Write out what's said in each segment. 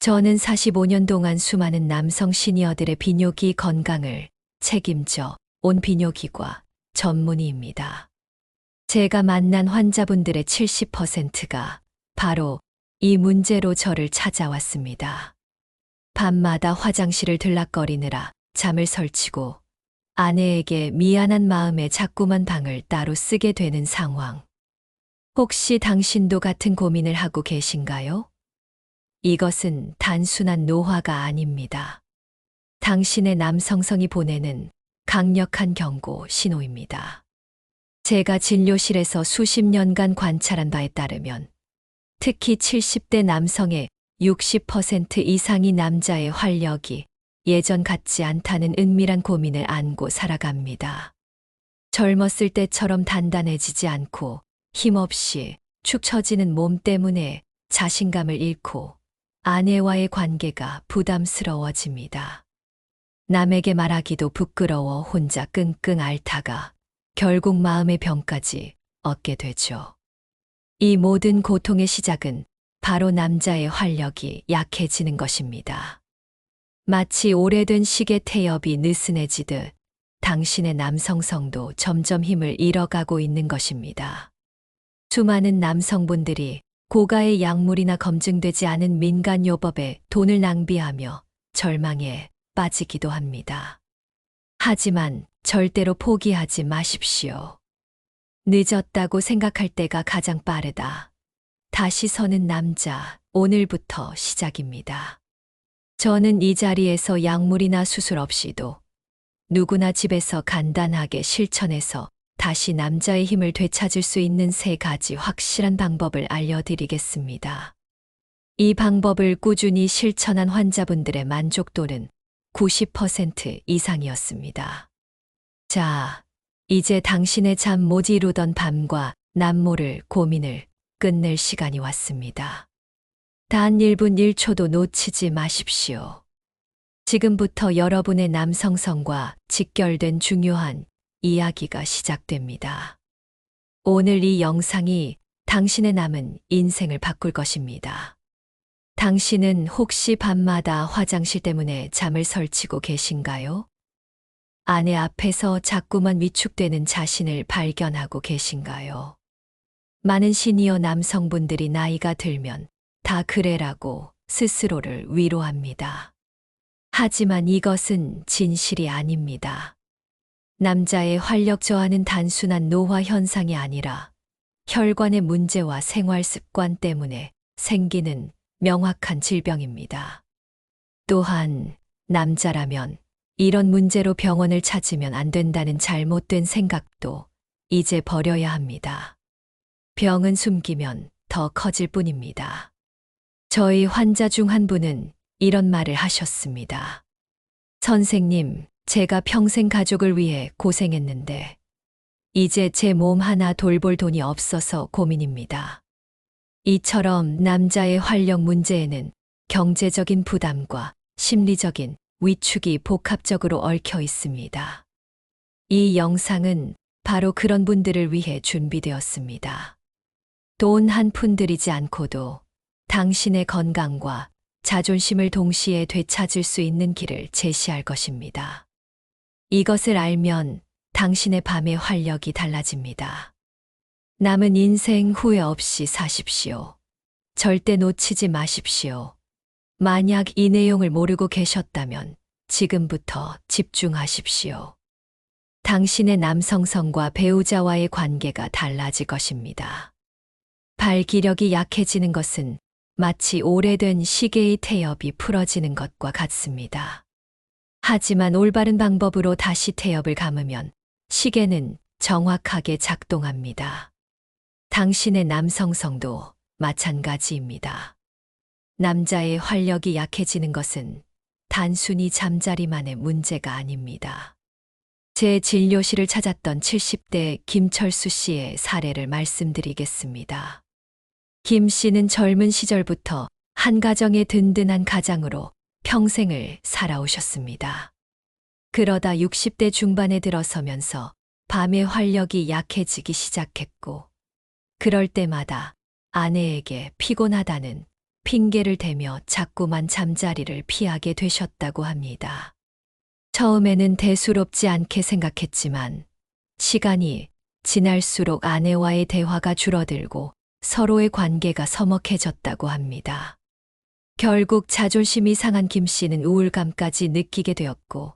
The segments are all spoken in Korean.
저는 45년 동안 수많은 남성 시니어들의 비뇨기 건강을 책임져 온 비뇨기과 전문의입니다. 제가 만난 환자분들의 70%가 바로 이 문제로 저를 찾아왔습니다. 밤마다 화장실을 들락거리느라 잠을 설치고 아내에게 미안한 마음에 자꾸만 방을 따로 쓰게 되는 상황. 혹시 당신도 같은 고민을 하고 계신가요? 이것은 단순한 노화가 아닙니다. 당신의 남성성이 보내는 강력한 경고 신호입니다. 제가 진료실에서 수십 년간 관찰한 바에 따르면 특히 70대 남성의 60% 이상이 남자의 활력이 예전 같지 않다는 은밀한 고민을 안고 살아갑니다. 젊었을 때처럼 단단해지지 않고 힘없이 축 처지는 몸 때문에 자신감을 잃고 아내와의 관계가 부담스러워집니다. 남에게 말하기도 부끄러워 혼자 끙끙 앓다가 결국 마음의 병까지 얻게 되죠. 이 모든 고통의 시작은 바로 남자의 활력이 약해지는 것입니다. 마치 오래된 시계 태엽이 느슨해지듯 당신의 남성성도 점점 힘을 잃어가고 있는 것입니다. 수많은 남성분들이 고가의 약물이나 검증되지 않은 민간요법에 돈을 낭비하며 절망에 빠지기도 합니다. 하지만 절대로 포기하지 마십시오. 늦었다고 생각할 때가 가장 빠르다. 다시 서는 남자, 오늘부터 시작입니다. 저는 이 자리에서 약물이나 수술 없이도 누구나 집에서 간단하게 실천해서 다시 남자의 힘을 되찾을 수 있는 3가지 확실한 방법을 알려드리겠습니다. 이 방법을 꾸준히 실천한 환자분들의 만족도는 90% 이상이었습니다. 자, 이제 당신의 잠 못 이루던 밤과 남모를 고민을 끝낼 시간이 왔습니다. 단 1분 1초도 놓치지 마십시오. 지금부터 여러분의 남성성과 직결된 중요한 이야기가 시작됩니다. 오늘 이 영상이 당신의 남은 인생을 바꿀 것입니다. 당신은 혹시 밤마다 화장실 때문에 잠을 설치고 계신가요? 아내 앞에서 자꾸만 위축되는 자신을 발견하고 계신가요? 많은 시니어 남성분들이 나이가 들면 다 그래라고 스스로를 위로합니다. 하지만 이것은 진실이 아닙니다. 남자의 활력 저하는 단순한 노화 현상이 아니라 혈관의 문제와 생활 습관 때문에 생기는 명확한 질병입니다. 또한 남자라면 이런 문제로 병원을 찾으면 안 된다는 잘못된 생각도 이제 버려야 합니다. 병은 숨기면 더 커질 뿐입니다. 저희 환자 중 한 분은 이런 말을 하셨습니다. 선생님, 제가 평생 가족을 위해 고생했는데 이제 제 몸 하나 돌볼 돈이 없어서 고민입니다. 이처럼 남자의 활력 문제에는 경제적인 부담과 심리적인 위축이 복합적으로 얽혀 있습니다. 이 영상은 바로 그런 분들을 위해 준비되었습니다. 돈 한 푼 들이지 않고도 당신의 건강과 자존심을 동시에 되찾을 수 있는 길을 제시할 것입니다. 이것을 알면 당신의 밤의 활력이 달라집니다. 남은 인생 후회 없이 사십시오. 절대 놓치지 마십시오. 만약 이 내용을 모르고 계셨다면 지금부터 집중하십시오. 당신의 남성성과 배우자와의 관계가 달라질 것입니다. 발기력이 약해지는 것은 마치 오래된 시계의 태엽이 풀어지는 것과 같습니다. 하지만 올바른 방법으로 다시 태엽을 감으면 시계는 정확하게 작동합니다. 당신의 남성성도 마찬가지입니다. 남자의 활력이 약해지는 것은 단순히 잠자리만의 문제가 아닙니다. 제 진료실을 찾았던 70대 김철수 씨의 사례를 말씀드리겠습니다. 김 씨는 젊은 시절부터 한 가정의 든든한 가장으로 평생을 살아오셨습니다. 그러다 60대 중반에 들어서면서 밤의 활력이 약해지기 시작했고, 그럴 때마다 아내에게 피곤하다는 핑계를 대며 자꾸만 잠자리를 피하게 되셨다고 합니다. 처음에는 대수롭지 않게 생각했지만 시간이 지날수록 아내와의 대화가 줄어들고 서로의 관계가 서먹해졌다고 합니다. 결국 자존심이 상한 김 씨는 우울감까지 느끼게 되었고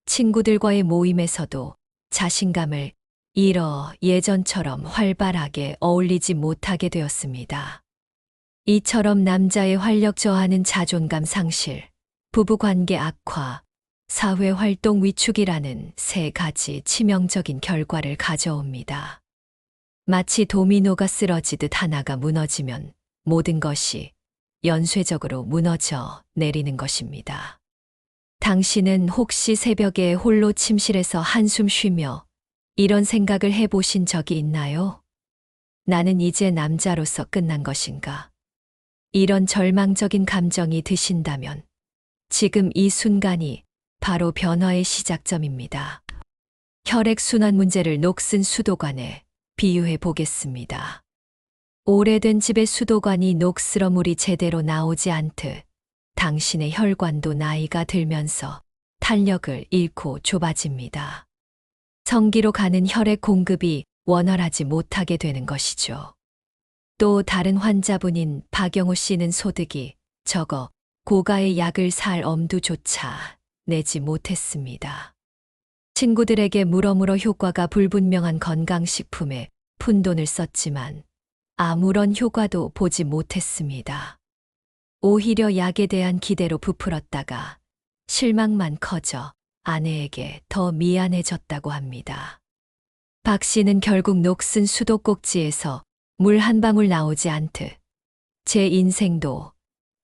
친구들과의 모임에서도 자신감을 잃어 예전처럼 활발하게 어울리지 못하게 되었습니다. 이처럼 남자의 활력 저하는 자존감 상실, 부부관계 악화, 사회활동 위축이라는 세 가지 치명적인 결과를 가져옵니다. 마치 도미노가 쓰러지듯 하나가 무너지면 모든 것이 연쇄적으로 무너져 내리는 것입니다. 당신은 혹시 새벽에 홀로 침실에서 한숨 쉬며 이런 생각을 해보신 적이 있나요? 나는 이제 남자로서 끝난 것인가? 이런 절망적인 감정이 드신다면 지금 이 순간이 바로 변화의 시작점입니다. 혈액순환 문제를 녹슨 수도관에 비유해 보겠습니다. 오래된 집의 수도관이 녹슬어 물이 제대로 나오지 않듯 당신의 혈관도 나이가 들면서 탄력을 잃고 좁아집니다. 성기로 가는 혈액 공급이 원활하지 못하게 되는 것이죠. 또 다른 환자분인 박영우 씨는 소득이 적어 고가의 약을 살 엄두조차 내지 못했습니다. 친구들에게 물어물어 효과가 불분명한 건강식품에 푼돈을 썼지만 아무런 효과도 보지 못했습니다. 오히려 약에 대한 기대로 부풀었다가 실망만 커져 아내에게 더 미안해졌다고 합니다. 박 씨는 결국 녹슨 수도꼭지에서 물 한 방울 나오지 않듯 제 인생도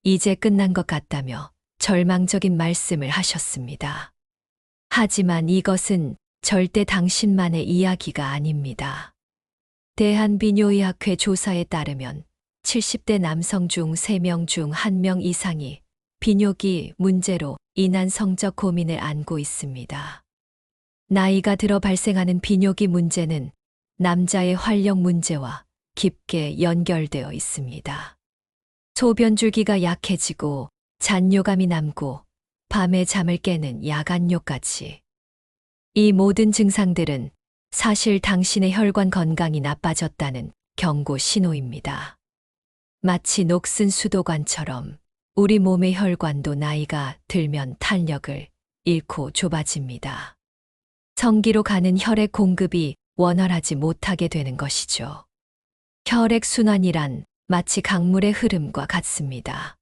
이제 끝난 것 같다며 절망적인 말씀을 하셨습니다. 하지만 이것은 절대 당신만의 이야기가 아닙니다. 대한비뇨의학회 조사에 따르면 70대 남성 중 3명 중 1명 이상이 비뇨기 문제로 인한 성적 고민을 안고 있습니다. 나이가 들어 발생하는 비뇨기 문제는 남자의 활력 문제와 깊게 연결되어 있습니다. 소변줄기가 약해지고 잔뇨감이 남고 밤에 잠을 깨는 야간뇨까지. 이 모든 증상들은 사실 당신의 혈관 건강이 나빠졌다는 경고 신호입니다. 마치 녹슨 수도관처럼 우리 몸의 혈관도 나이가 들면 탄력을 잃고 좁아집니다. 성기로 가는 혈액 공급이 원활하지 못하게 되는 것이죠. 혈액순환이란 마치 강물의 흐름과 같습니다.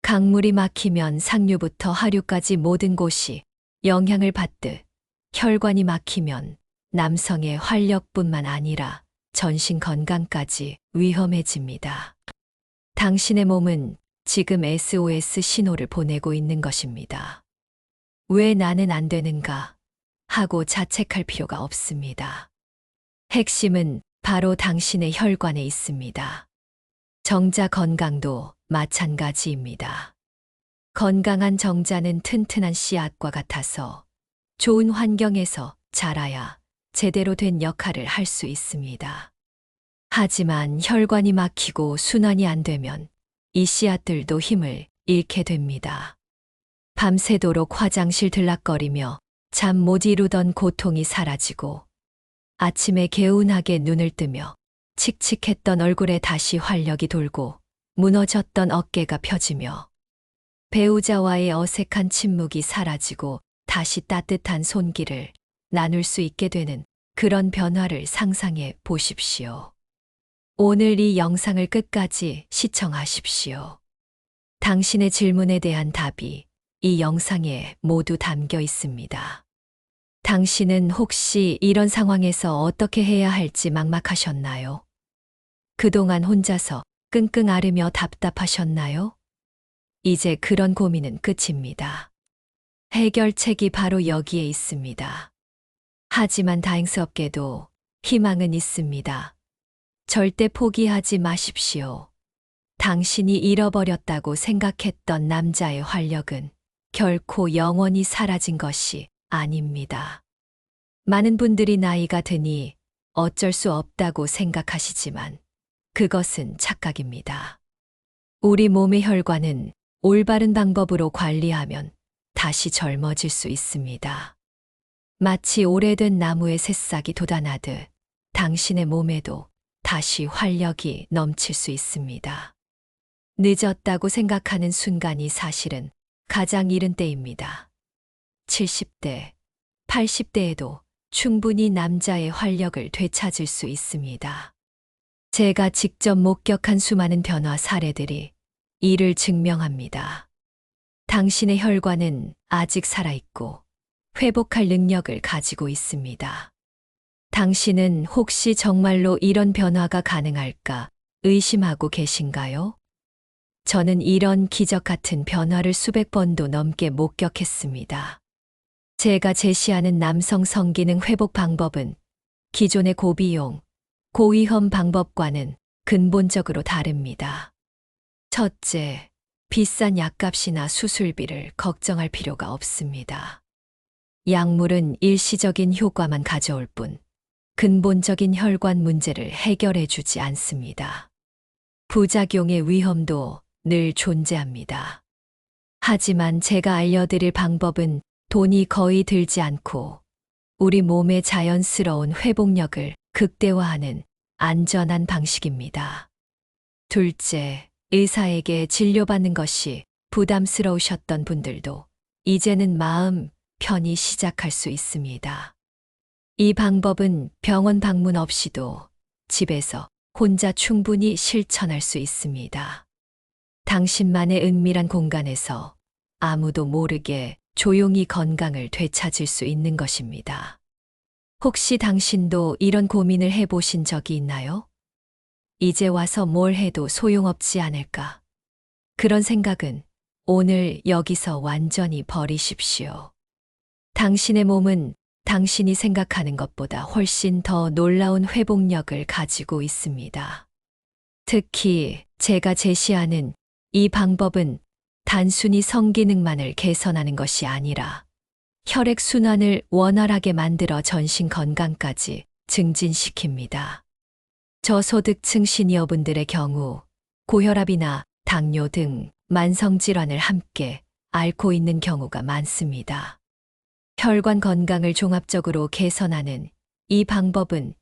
강물이 막히면 상류부터 하류까지 모든 곳이 영향을 받듯 혈관이 막히면 남성의 활력뿐만 아니라 전신 건강까지 위험해집니다. 당신의 몸은 지금 SOS 신호를 보내고 있는 것입니다. 왜 나는 안 되는가 하고 자책할 필요가 없습니다. 핵심은 바로 당신의 혈관에 있습니다. 정자 건강도 마찬가지입니다. 건강한 정자는 튼튼한 씨앗과 같아서 좋은 환경에서 자라야 제대로 된 역할을 할 수 있습니다. 하지만 혈관이 막히고 순환이 안 되면 이 씨앗들도 힘을 잃게 됩니다. 밤새도록 화장실 들락거리며 잠 못 이루던 고통이 사라지고 아침에 개운하게 눈을 뜨며 칙칙했던 얼굴에 다시 활력이 돌고 무너졌던 어깨가 펴지며 배우자와의 어색한 침묵이 사라지고 다시 따뜻한 손길을 나눌 수 있게 되는 그런 변화를 상상해 보십시오. 오늘 이 영상을 끝까지 시청하십시오. 당신의 질문에 대한 답이 이 영상에 모두 담겨 있습니다. 당신은 혹시 이런 상황에서 어떻게 해야 할지 막막하셨나요? 그동안 혼자서 끙끙 앓으며 답답하셨나요? 이제 그런 고민은 끝입니다. 해결책이 바로 여기에 있습니다. 하지만 다행스럽게도 희망은 있습니다. 절대 포기하지 마십시오. 당신이 잃어버렸다고 생각했던 남자의 활력은 결코 영원히 사라진 것이 아닙니다. 많은 분들이 나이가 드니 어쩔 수 없다고 생각하시지만 그것은 착각입니다. 우리 몸의 혈관은 올바른 방법으로 관리하면 다시 젊어질 수 있습니다. 마치 오래된 나무의 새싹이 돋아나듯 당신의 몸에도 다시 활력이 넘칠 수 있습니다. 늦었다고 생각하는 순간이 사실은 가장 이른 때입니다. 70대, 80대에도 충분히 남자의 활력을 되찾을 수 있습니다. 제가 직접 목격한 수많은 변화 사례들이 이를 증명합니다. 당신의 혈관은 아직 살아있고 회복할 능력을 가지고 있습니다. 당신은 혹시 정말로 이런 변화가 가능할까 의심하고 계신가요? 저는 이런 기적 같은 변화를 수백 번도 넘게 목격했습니다. 제가 제시하는 남성 성기능 회복 방법은 기존의 고비용, 고위험 방법과는 근본적으로 다릅니다. 첫째, 비싼 약값이나 수술비를 걱정할 필요가 없습니다. 약물은 일시적인 효과만 가져올 뿐 근본적인 혈관 문제를 해결해 주지 않습니다. 부작용의 위험도 늘 존재합니다. 하지만 제가 알려드릴 방법은 돈이 거의 들지 않고 우리 몸의 자연스러운 회복력을 극대화하는 안전한 방식입니다. 둘째, 의사에게 진료받는 것이 부담스러우셨던 분들도 이제는 마음 편히 시작할 수 있습니다. 이 방법은 병원 방문 없이도 집에서 혼자 충분히 실천할 수 있습니다. 당신만의 은밀한 공간에서 아무도 모르게 조용히 건강을 되찾을 수 있는 것입니다. 혹시 당신도 이런 고민을 해보신 적이 있나요? 이제 와서 뭘 해도 소용없지 않을까? 그런 생각은 오늘 여기서 완전히 버리십시오. 당신의 몸은 당신이 생각하는 것보다 훨씬 더 놀라운 회복력을 가지고 있습니다. 특히 제가 제시하는 이 방법은 단순히 성기능만을 개선하는 것이 아니라 혈액순환을 원활하게 만들어 전신 건강까지 증진시킵니다. 저소득층 시니어분들의 경우 고혈압이나 당뇨 등 만성질환을 함께 앓고 있는 경우가 많습니다. 혈관 건강을 종합적으로 개선하는 이 방법은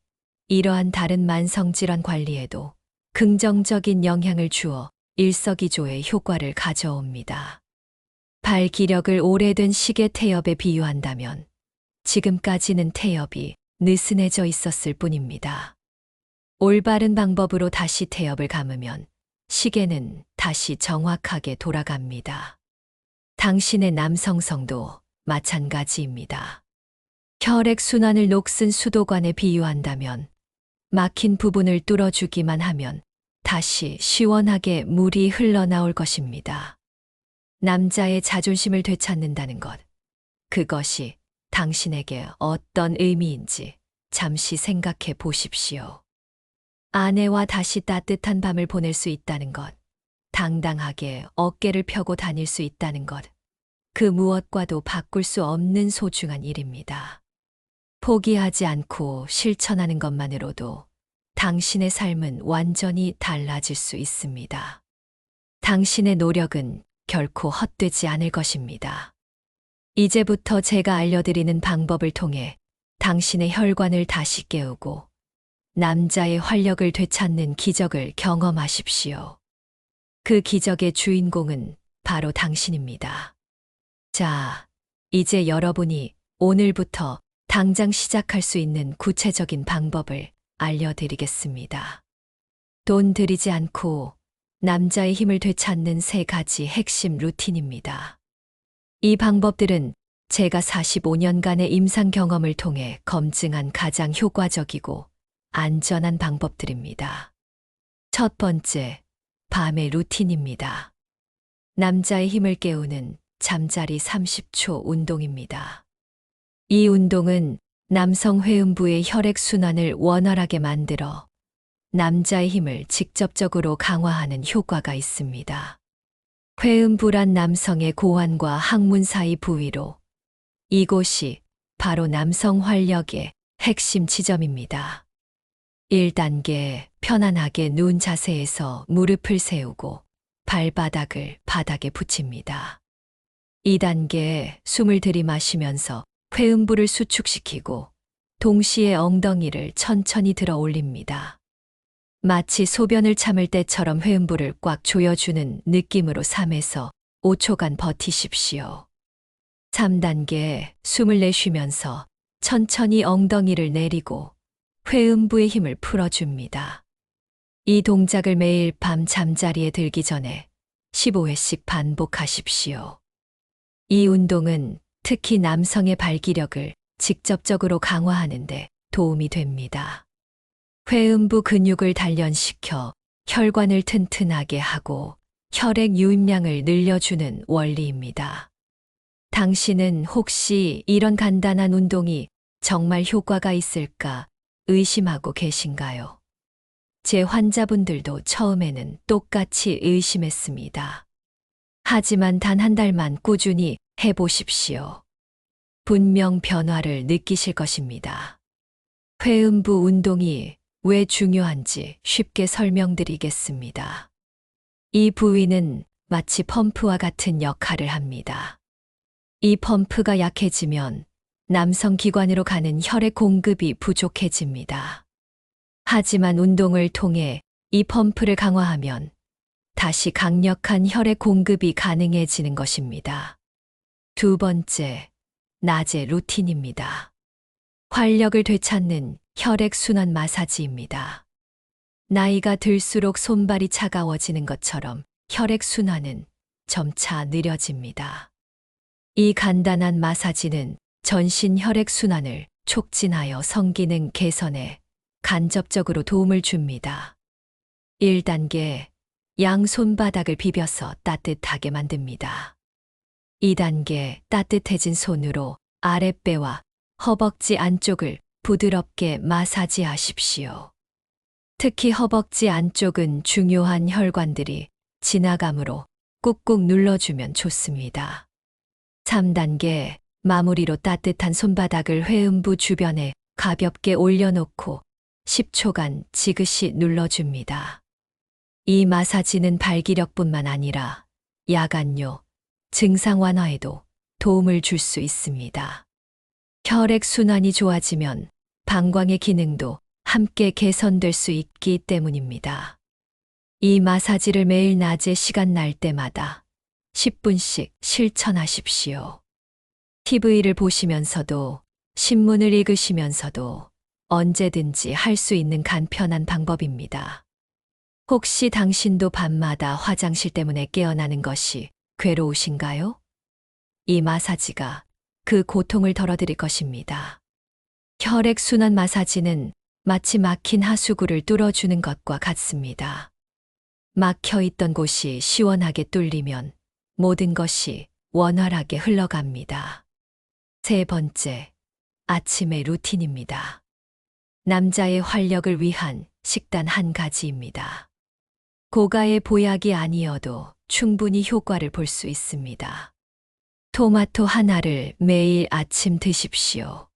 이러한 다른 만성질환 관리에도 긍정적인 영향을 주어 일석이조의 효과를 가져옵니다. 발 기력을 오래된 시계 태엽에 비유한다면 지금까지는 태엽이 느슨해져 있었을 뿐입니다. 올바른 방법으로 다시 태엽을 감으면 시계는 다시 정확하게 돌아갑니다. 당신의 남성성도 마찬가지입니다. 혈액순환을 녹슨 수도관에 비유한다면 막힌 부분을 뚫어주기만 하면 다시 시원하게 물이 흘러나올 것입니다. 남자의 자존심을 되찾는다는 것, 그것이 당신에게 어떤 의미인지 잠시 생각해 보십시오. 아내와 다시 따뜻한 밤을 보낼 수 있다는 것, 당당하게 어깨를 펴고 다닐 수 있다는 것, 그 무엇과도 바꿀 수 없는 소중한 일입니다. 포기하지 않고 실천하는 것만으로도 당신의 삶은 완전히 달라질 수 있습니다. 당신의 노력은 결코 헛되지 않을 것입니다. 이제부터 제가 알려드리는 방법을 통해 당신의 혈관을 다시 깨우고 남자의 활력을 되찾는 기적을 경험하십시오. 그 기적의 주인공은 바로 당신입니다. 자, 이제 여러분이 오늘부터 당장 시작할 수 있는 구체적인 방법을 알려드리겠습니다. 돈 들이지 않고 남자의 힘을 되찾는 3가지 핵심 루틴입니다. 이 방법들은 제가 45년간의 임상 경험을 통해 검증한 가장 효과적이고 안전한 방법들입니다. 첫 번째, 밤의 루틴입니다. 남자의 힘을 깨우는 잠자리 30초 운동입니다. 이 운동은 남성 회음부의 혈액순환을 원활하게 만들어 남자의 힘을 직접적으로 강화하는 효과가 있습니다. 회음부란 남성의 고환과 항문 사이 부위로 이곳이 바로 남성 활력의 핵심 지점입니다. 1단계 편안하게 누운 자세에서 무릎을 세우고 발바닥을 바닥에 붙입니다. 2단계 숨을 들이마시면서 회음부를 수축시키고 동시에 엉덩이를 천천히 들어 올립니다. 마치 소변을 참을 때처럼 회음부를 꽉 조여주는 느낌으로 3에서 5초간 버티십시오. 3단계 숨을 내쉬면서 천천히 엉덩이를 내리고 회음부의 힘을 풀어줍니다. 이 동작을 매일 밤 잠자리에 들기 전에 15회씩 반복하십시오. 이 운동은 특히 남성의 발기력을 직접적으로 강화하는데 도움이 됩니다. 회음부 근육을 단련시켜 혈관을 튼튼하게 하고 혈액 유입량을 늘려주는 원리입니다. 당신은 혹시 이런 간단한 운동이 정말 효과가 있을까 의심하고 계신가요? 제 환자분들도 처음에는 똑같이 의심했습니다. 하지만 단 한 달만 꾸준히 해보십시오. 분명 변화를 느끼실 것입니다. 회음부 운동이 왜 중요한지 쉽게 설명드리겠습니다. 이 부위는 마치 펌프와 같은 역할을 합니다. 이 펌프가 약해지면 남성 기관으로 가는 혈액 공급이 부족해집니다. 하지만 운동을 통해 이 펌프를 강화하면 다시 강력한 혈액 공급이 가능해지는 것입니다. 2번째, 낮의 루틴입니다. 활력을 되찾는 혈액순환 마사지입니다. 나이가 들수록 손발이 차가워지는 것처럼 혈액순환은 점차 느려집니다. 이 간단한 마사지는 전신 혈액순환을 촉진하여 성기능 개선에 간접적으로 도움을 줍니다. 1단계, 양손바닥을 비벼서 따뜻하게 만듭니다. 2단계, 따뜻해진 손으로 아랫배와 허벅지 안쪽을 부드럽게 마사지하십시오. 특히 허벅지 안쪽은 중요한 혈관들이 지나가므로 꾹꾹 눌러주면 좋습니다. 3단계, 마무리로 따뜻한 손바닥을 회음부 주변에 가볍게 올려놓고 10초간 지그시 눌러줍니다. 이 마사지는 발기력뿐만 아니라 야간요, 증상 완화에도 도움을 줄 수 있습니다. 혈액순환이 좋아지면 방광의 기능도 함께 개선될 수 있기 때문입니다. 이 마사지를 매일 낮에 시간 날 때마다 10분씩 실천하십시오. TV를 보시면서도 신문을 읽으시면서도 언제든지 할 수 있는 간편한 방법입니다. 혹시 당신도 밤마다 화장실 때문에 깨어나는 것이 괴로우신가요? 이 마사지가 그 고통을 덜어드릴 것입니다. 혈액순환 마사지는 마치 막힌 하수구를 뚫어주는 것과 같습니다. 막혀있던 곳이 시원하게 뚫리면 모든 것이 원활하게 흘러갑니다. 3번째, 아침의 루틴입니다. 남자의 활력을 위한 식단 한 가지입니다. 고가의 보약이 아니어도 충분히 효과를 볼 수 있습니다. 토마토 하나를 매일 아침 드십시오.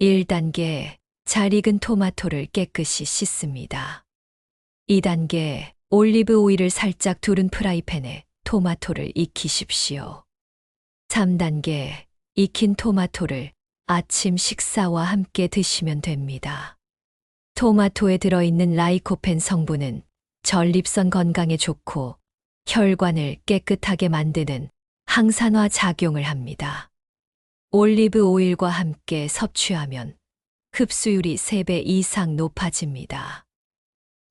1단계, 잘 익은 토마토를 깨끗이 씻습니다. 2단계, 올리브 오일을 살짝 두른 프라이팬에 토마토를 익히십시오. 3단계, 익힌 토마토를 아침 식사와 함께 드시면 됩니다. 토마토에 들어있는 라이코펜 성분은 전립선 건강에 좋고 혈관을 깨끗하게 만드는 항산화 작용을 합니다. 올리브 오일과 함께 섭취하면 흡수율이 3배 이상 높아집니다.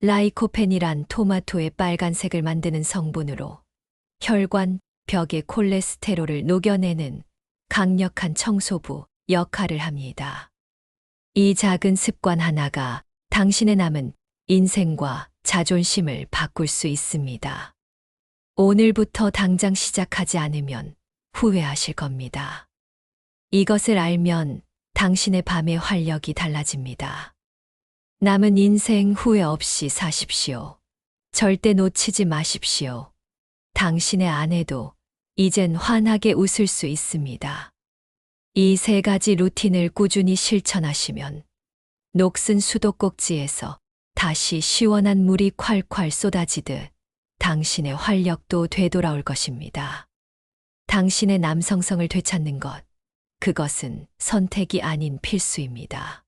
라이코펜이란 토마토의 빨간색을 만드는 성분으로 혈관 벽의 콜레스테롤을 녹여내는 강력한 청소부 역할을 합니다. 이 작은 습관 하나가 당신의 남은 인생과 자존심을 바꿀 수 있습니다. 오늘부터 당장 시작하지 않으면 후회하실 겁니다. 이것을 알면 당신의 밤의 활력이 달라집니다. 남은 인생 후회 없이 사십시오. 절대 놓치지 마십시오. 당신의 아내도 이젠 환하게 웃을 수 있습니다. 이 3가지 루틴을 꾸준히 실천하시면 녹슨 수도꼭지에서 다시 시원한 물이 콸콸 쏟아지듯 당신의 활력도 되돌아올 것입니다. 당신의 남성성을 되찾는 것, 그것은 선택이 아닌 필수입니다.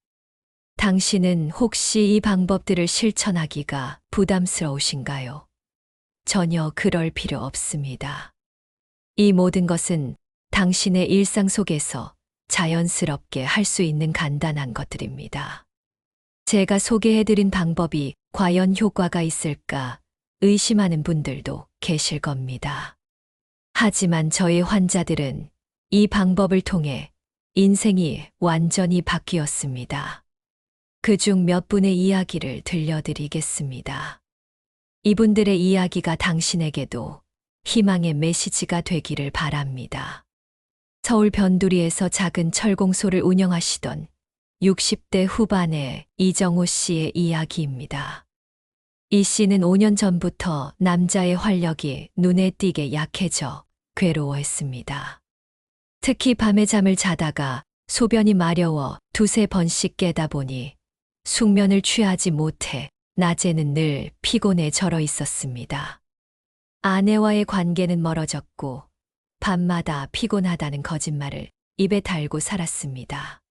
당신은 혹시 이 방법들을 실천하기가 부담스러우신가요? 전혀 그럴 필요 없습니다. 이 모든 것은 당신의 일상 속에서 자연스럽게 할 수 있는 간단한 것들입니다. 제가 소개해드린 방법이 과연 효과가 있을까 의심하는 분들도 계실 겁니다. 하지만 저희 환자들은 이 방법을 통해 인생이 완전히 바뀌었습니다. 그중 몇 분의 이야기를 들려드리겠습니다. 이분들의 이야기가 당신에게도 희망의 메시지가 되기를 바랍니다. 서울 변두리에서 작은 철공소를 운영하시던 60대 후반의 이정호 씨의 이야기입니다. 이 씨는 5년 전부터 남자의 활력이 눈에 띄게 약해져 괴로워했습니다. 특히 밤에 잠을 자다가 소변이 마려워 두세 번씩 깨다 보니 숙면을 취하지 못해 낮에는 늘 피곤해 절어 있었습니다. 아내와의 관계는 멀어졌고 밤마다 피곤하다는 거짓말을 입에 달고 살았습니다.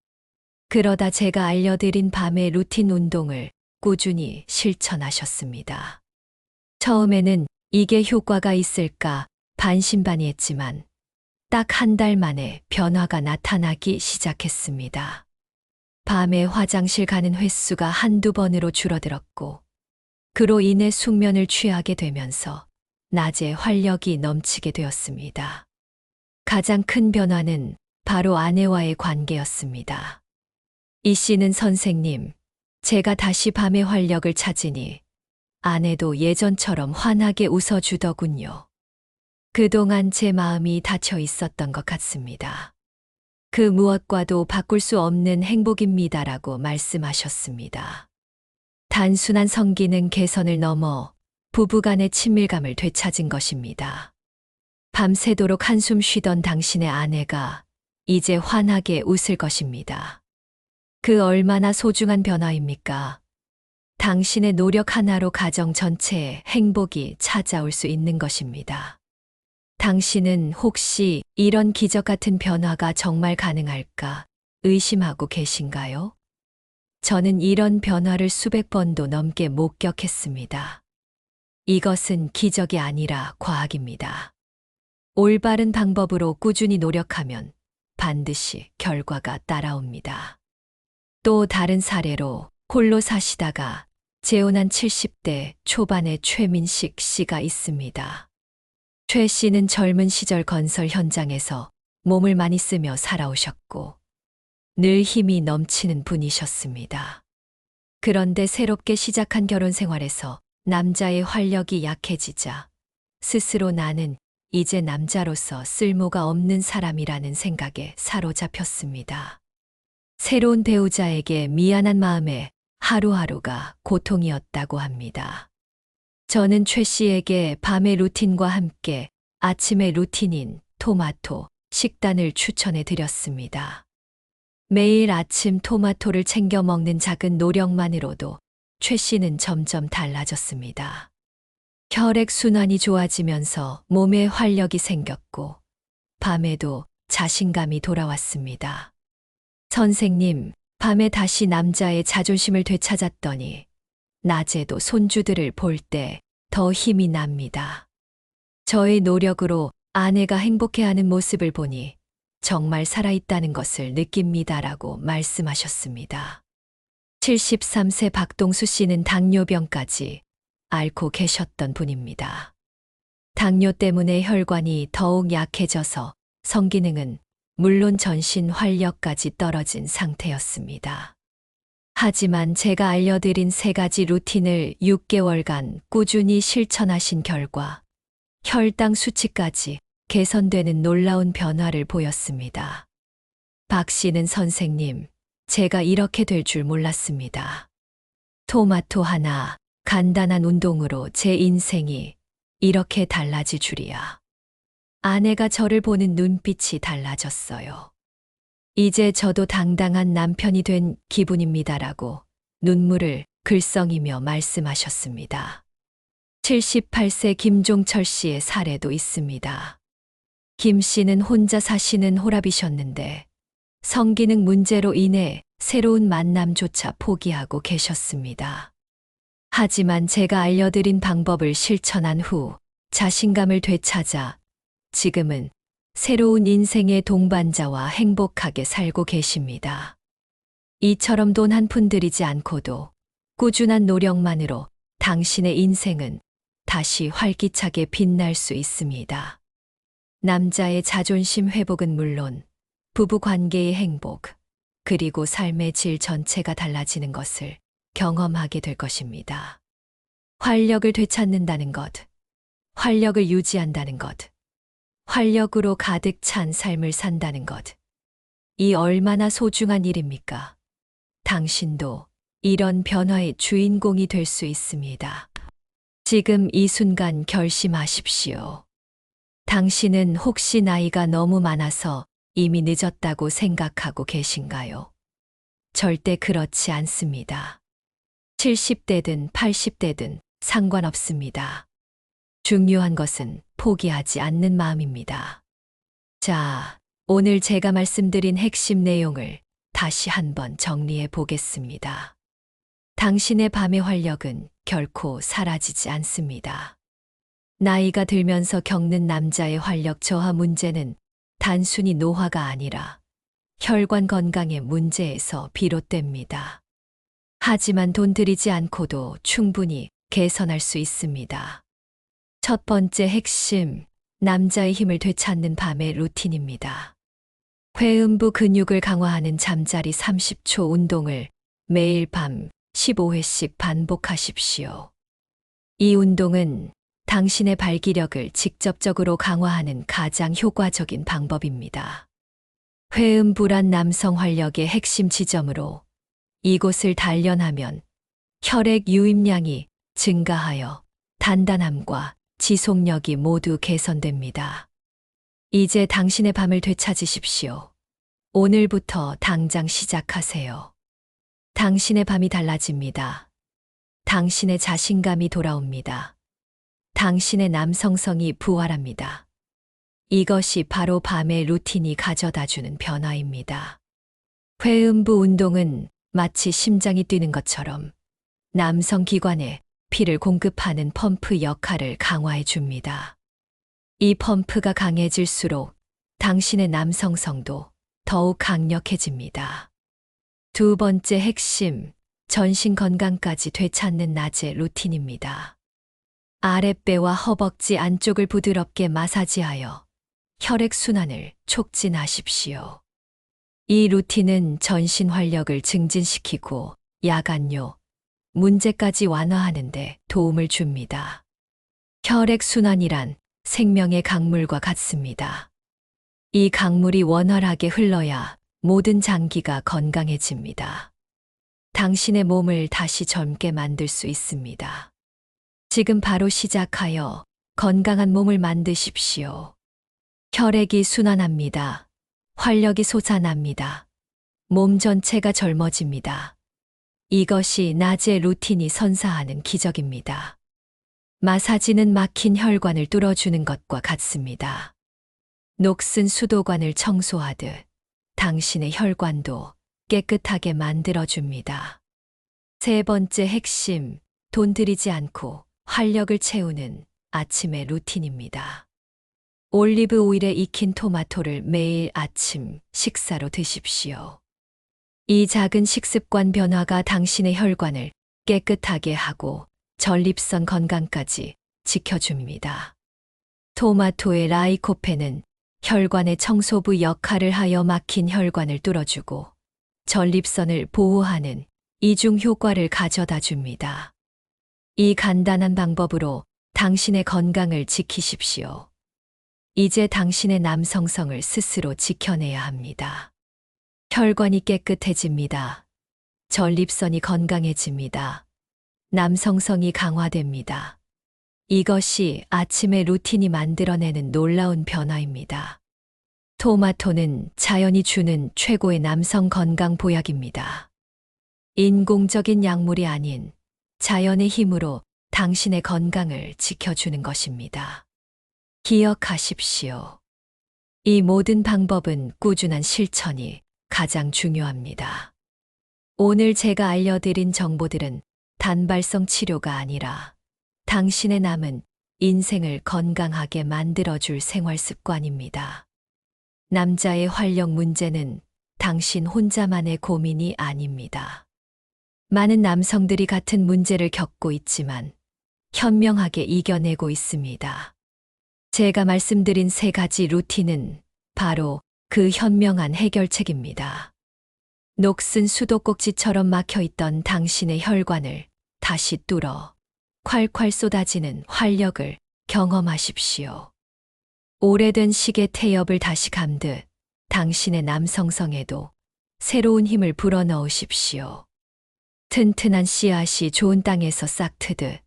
그러다 제가 알려드린 밤의 루틴 운동을 꾸준히 실천하셨습니다. 처음에는 이게 효과가 있을까 반신반의했지만 딱 한 달 만에 변화가 나타나기 시작했습니다. 밤에 화장실 가는 횟수가 한두 번으로 줄어들었고, 그로 인해 숙면을 취하게 되면서 낮에 활력이 넘치게 되었습니다. 가장 큰 변화는 바로 아내와의 관계였습니다. 이 씨는 선생님, 제가 다시 밤의 활력을 찾으니 아내도 예전처럼 환하게 웃어주더군요. 그동안 제 마음이 닫혀 있었던 것 같습니다. 그 무엇과도 바꿀 수 없는 행복입니다라고 말씀하셨습니다. 단순한 성기능 개선을 넘어 부부간의 친밀감을 되찾은 것입니다. 밤새도록 한숨 쉬던 당신의 아내가 이제 환하게 웃을 것입니다. 그 얼마나 소중한 변화입니까? 당신의 노력 하나로 가정 전체에 행복이 찾아올 수 있는 것입니다. 당신은 혹시 이런 기적 같은 변화가 정말 가능할까 의심하고 계신가요? 저는 이런 변화를 수백 번도 넘게 목격했습니다. 이것은 기적이 아니라 과학입니다. 올바른 방법으로 꾸준히 노력하면 반드시 결과가 따라옵니다. 또 다른 사례로 홀로 사시다가 재혼한 70대 초반의 최민식 씨가 있습니다. 최 씨는 젊은 시절 건설 현장에서 몸을 많이 쓰며 살아오셨고 늘 힘이 넘치는 분이셨습니다. 그런데 새롭게 시작한 결혼 생활에서 남자의 활력이 약해지자 스스로 나는 이제 남자로서 쓸모가 없는 사람이라는 생각에 사로잡혔습니다. 새로운 배우자에게 미안한 마음에 하루하루가 고통이었다고 합니다. 저는 최 씨에게 밤의 루틴과 함께 아침의 루틴인 토마토 식단을 추천해 드렸습니다. 매일 아침 토마토를 챙겨 먹는 작은 노력만으로도 최 씨는 점점 달라졌습니다. 혈액순환이 좋아지면서 몸에 활력이 생겼고 밤에도 자신감이 돌아왔습니다. 선생님, 밤에 다시 남자의 자존심을 되찾았더니 낮에도 손주들을 볼 때 더 힘이 납니다. 저의 노력으로 아내가 행복해하는 모습을 보니 정말 살아있다는 것을 느낍니다라고 말씀하셨습니다. 73세 박동수 씨는 당뇨병까지 앓고 계셨던 분입니다. 당뇨 때문에 혈관이 더욱 약해져서 성기능은 물론 전신 활력까지 떨어진 상태였습니다. 하지만 제가 알려드린 3가지 루틴을 6개월간 꾸준히 실천하신 결과 혈당 수치까지 개선되는 놀라운 변화를 보였습니다. 박 씨는 선생님, 제가 이렇게 될 줄 몰랐습니다. 토마토 하나, 간단한 운동으로 제 인생이 이렇게 달라질 줄이야. 아내가 저를 보는 눈빛이 달라졌어요. 이제 저도 당당한 남편이 된 기분입니다라고 눈물을 글썽이며 말씀하셨습니다. 78세 김종철 씨의 사례도 있습니다. 김 씨는 혼자 사시는 호랍이셨는데 성기능 문제로 인해 새로운 만남조차 포기하고 계셨습니다. 하지만 제가 알려드린 방법을 실천한 후 자신감을 되찾아 지금은 새로운 인생의 동반자와 행복하게 살고 계십니다. 이처럼 돈 한 푼 들이지 않고도 꾸준한 노력만으로 당신의 인생은 다시 활기차게 빛날 수 있습니다. 남자의 자존심 회복은 물론 부부 관계의 행복, 그리고 삶의 질 전체가 달라지는 것을 경험하게 될 것입니다. 활력을 되찾는다는 것, 활력을 유지한다는 것, 활력으로 가득 찬 삶을 산다는 것. 이 얼마나 소중한 일입니까? 당신도 이런 변화의 주인공이 될 수 있습니다. 지금 이 순간 결심하십시오. 당신은 혹시 나이가 너무 많아서 이미 늦었다고 생각하고 계신가요? 절대 그렇지 않습니다. 70대든 80대든 상관없습니다. 중요한 것은 포기하지 않는 마음입니다. 자, 오늘 제가 말씀드린 핵심 내용을 다시 한번 정리해 보겠습니다. 당신의 밤의 활력은 결코 사라지지 않습니다. 나이가 들면서 겪는 남자의 활력 저하 문제는 단순히 노화가 아니라 혈관 건강의 문제에서 비롯됩니다. 하지만 돈 들이지 않고도 충분히 개선할 수 있습니다. 첫 번째 핵심, 남자의 힘을 되찾는 밤의 루틴입니다. 회음부 근육을 강화하는 잠자리 30초 운동을 매일 밤 15회씩 반복하십시오. 이 운동은 당신의 발기력을 직접적으로 강화하는 가장 효과적인 방법입니다. 회음부란 남성 활력의 핵심 지점으로 이곳을 단련하면 혈액 유입량이 증가하여 단단함과 지속력이 모두 개선됩니다. 이제 당신의 밤을 되찾으십시오. 오늘부터 당장 시작하세요. 당신의 밤이 달라집니다. 당신의 자신감이 돌아옵니다. 당신의 남성성이 부활합니다. 이것이 바로 밤의 루틴이 가져다주는 변화입니다. 회음부 운동은 마치 심장이 뛰는 것처럼 남성 기관에 피를 공급하는 펌프 역할을 강화해 줍니다. 이 펌프가 강해질수록 당신의 남성성도 더욱 강력해집니다. 두 번째 핵심, 전신 건강까지 되찾는 낮의 루틴입니다. 아랫배와 허벅지 안쪽을 부드럽게 마사지하여 혈액순환을 촉진하십시오. 이 루틴은 전신 활력을 증진시키고 야간요, 문제까지 완화하는 데 도움을 줍니다. 혈액순환이란 생명의 강물과 같습니다. 이 강물이 원활하게 흘러야 모든 장기가 건강해집니다. 당신의 몸을 다시 젊게 만들 수 있습니다. 지금 바로 시작하여 건강한 몸을 만드십시오. 혈액이 순환합니다. 활력이 솟아납니다. 몸 전체가 젊어집니다. 이것이 낮의 루틴이 선사하는 기적입니다. 마사지는 막힌 혈관을 뚫어주는 것과 같습니다. 녹슨 수도관을 청소하듯 당신의 혈관도 깨끗하게 만들어줍니다. 세 번째 핵심, 돈 들이지 않고 활력을 채우는 아침의 루틴입니다. 올리브 오일에 익힌 토마토를 매일 아침 식사로 드십시오. 이 작은 식습관 변화가 당신의 혈관을 깨끗하게 하고 전립선 건강까지 지켜줍니다. 토마토의 라이코펜은 혈관의 청소부 역할을 하여 막힌 혈관을 뚫어주고 전립선을 보호하는 이중 효과를 가져다 줍니다. 이 간단한 방법으로 당신의 건강을 지키십시오. 이제 당신의 남성성을 스스로 지켜내야 합니다. 혈관이 깨끗해집니다. 전립선이 건강해집니다. 남성성이 강화됩니다. 이것이 아침의 루틴이 만들어내는 놀라운 변화입니다. 토마토는 자연이 주는 최고의 남성 건강 보약입니다. 인공적인 약물이 아닌 자연의 힘으로 당신의 건강을 지켜주는 것입니다. 기억하십시오. 이 모든 방법은 꾸준한 실천이 가장 중요합니다. 오늘 제가 알려드린 정보들은 단발성 치료가 아니라 당신의 남은 인생을 건강하게 만들어줄 생활 습관입니다. 남자의 활력 문제는 당신 혼자만의 고민이 아닙니다. 많은 남성들이 같은 문제를 겪고 있지만 현명하게 이겨내고 있습니다. 제가 말씀드린 3가지 루틴은 바로 그 현명한 해결책입니다. 녹슨 수도꼭지처럼 막혀있던 당신의 혈관을 다시 뚫어 콸콸 쏟아지는 활력을 경험하십시오. 오래된 식의 태엽을 다시 감듯 당신의 남성성에도 새로운 힘을 불어넣으십시오. 튼튼한 씨앗이 좋은 땅에서 싹트듯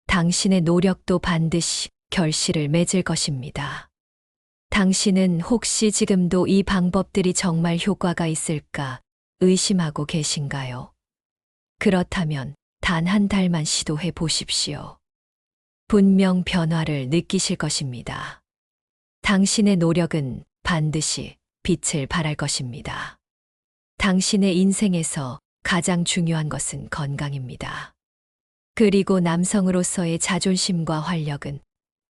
당신의 노력도 반드시 결실을 맺을 것입니다. 당신은 혹시 지금도 이 방법들이 정말 효과가 있을까 의심하고 계신가요? 그렇다면 단 한 달만 시도해 보십시오. 분명 변화를 느끼실 것입니다. 당신의 노력은 반드시 빛을 발할 것입니다. 당신의 인생에서 가장 중요한 것은 건강입니다. 그리고 남성으로서의 자존심과 활력은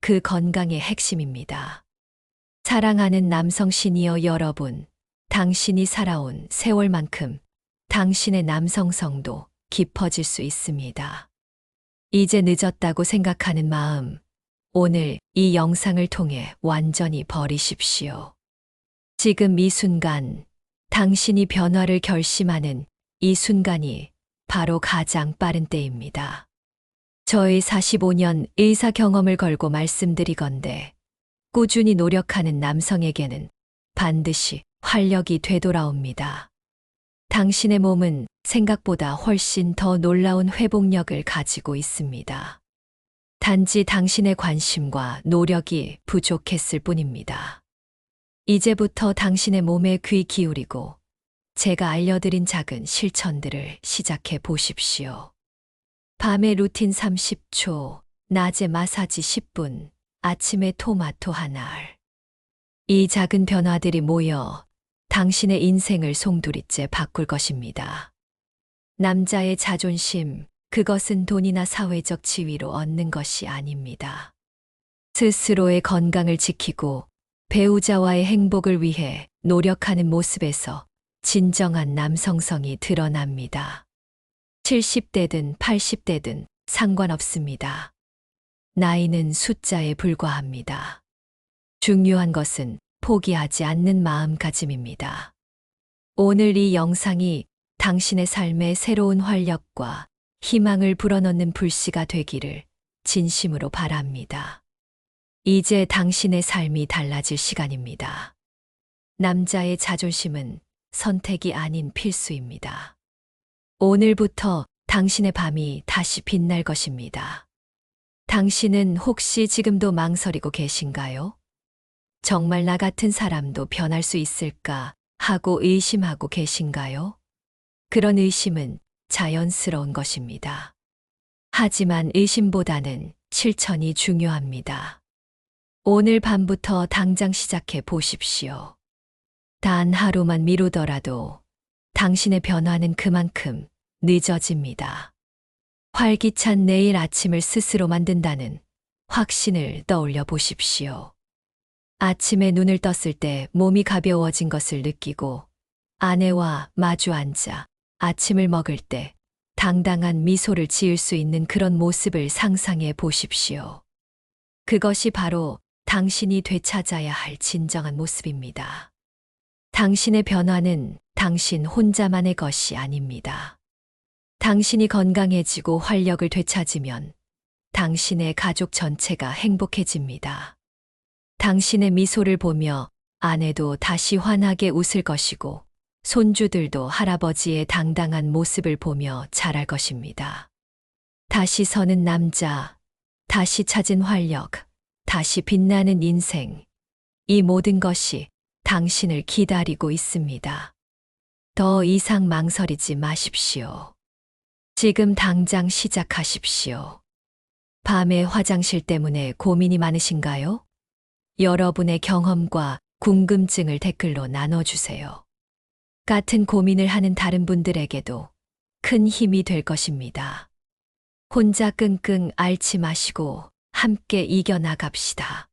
그 건강의 핵심입니다. 사랑하는 남성 시니어 여러분, 당신이 살아온 세월만큼 당신의 남성성도 깊어질 수 있습니다. 이제 늦었다고 생각하는 마음, 오늘 이 영상을 통해 완전히 버리십시오. 지금 이 순간, 당신이 변화를 결심하는 이 순간이 바로 가장 빠른 때입니다. 저의 45년 의사 경험을 걸고 말씀드리건대 꾸준히 노력하는 남성에게는 반드시 활력이 되돌아옵니다. 당신의 몸은 생각보다 훨씬 더 놀라운 회복력을 가지고 있습니다. 단지 당신의 관심과 노력이 부족했을 뿐입니다. 이제부터 당신의 몸에 귀 기울이고 제가 알려드린 작은 실천들을 시작해 보십시오. 밤에 루틴 30초, 낮에 마사지 10분, 아침에 토마토 한 알. 이 작은 변화들이 모여 당신의 인생을 송두리째 바꿀 것입니다. 남자의 자존심, 그것은 돈이나 사회적 지위로 얻는 것이 아닙니다. 스스로의 건강을 지키고 배우자와의 행복을 위해 노력하는 모습에서 진정한 남성성이 드러납니다. 70대든 80대든 상관없습니다. 나이는 숫자에 불과합니다. 중요한 것은 포기하지 않는 마음가짐입니다. 오늘 이 영상이 당신의 삶에 새로운 활력과 희망을 불어넣는 불씨가 되기를 진심으로 바랍니다. 이제 당신의 삶이 달라질 시간입니다. 남자의 자존심은 선택이 아닌 필수입니다. 오늘부터 당신의 밤이 다시 빛날 것입니다. 당신은 혹시 지금도 망설이고 계신가요? 정말 나 같은 사람도 변할 수 있을까 하고 의심하고 계신가요? 그런 의심은 자연스러운 것입니다. 하지만 의심보다는 실천이 중요합니다. 오늘 밤부터 당장 시작해 보십시오. 단 하루만 미루더라도 당신의 변화는 그만큼 늦어집니다. 활기찬 내일 아침을 스스로 만든다는 확신을 떠올려 보십시오. 아침에 눈을 떴을 때 몸이 가벼워진 것을 느끼고 아내와 마주 앉아 아침을 먹을 때 당당한 미소를 지을 수 있는 그런 모습을 상상해 보십시오. 그것이 바로 당신이 되찾아야 할 진정한 모습입니다. 당신의 변화는 당신 혼자만의 것이 아닙니다. 당신이 건강해지고 활력을 되찾으면 당신의 가족 전체가 행복해집니다. 당신의 미소를 보며 아내도 다시 환하게 웃을 것이고 손주들도 할아버지의 당당한 모습을 보며 자랄 것입니다. 다시 서는 남자, 다시 찾은 활력, 다시 빛나는 인생, 이 모든 것이 당신을 기다리고 있습니다. 더 이상 망설이지 마십시오. 지금 당장 시작하십시오. 밤에 화장실 때문에 고민이 많으신가요? 여러분의 경험과 궁금증을 댓글로 나눠주세요. 같은 고민을 하는 다른 분들에게도 큰 힘이 될 것입니다. 혼자 끙끙 앓지 마시고 함께 이겨나갑시다.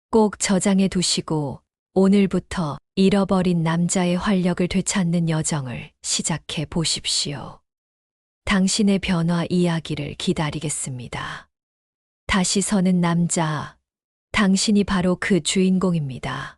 꼭 저장해 두시고 오늘부터 잃어버린 남자의 활력을 되찾는 여정을 시작해 보십시오. 당신의 변화 이야기를 기다리겠습니다. 다시 서는 남자, 당신이 바로 그 주인공입니다.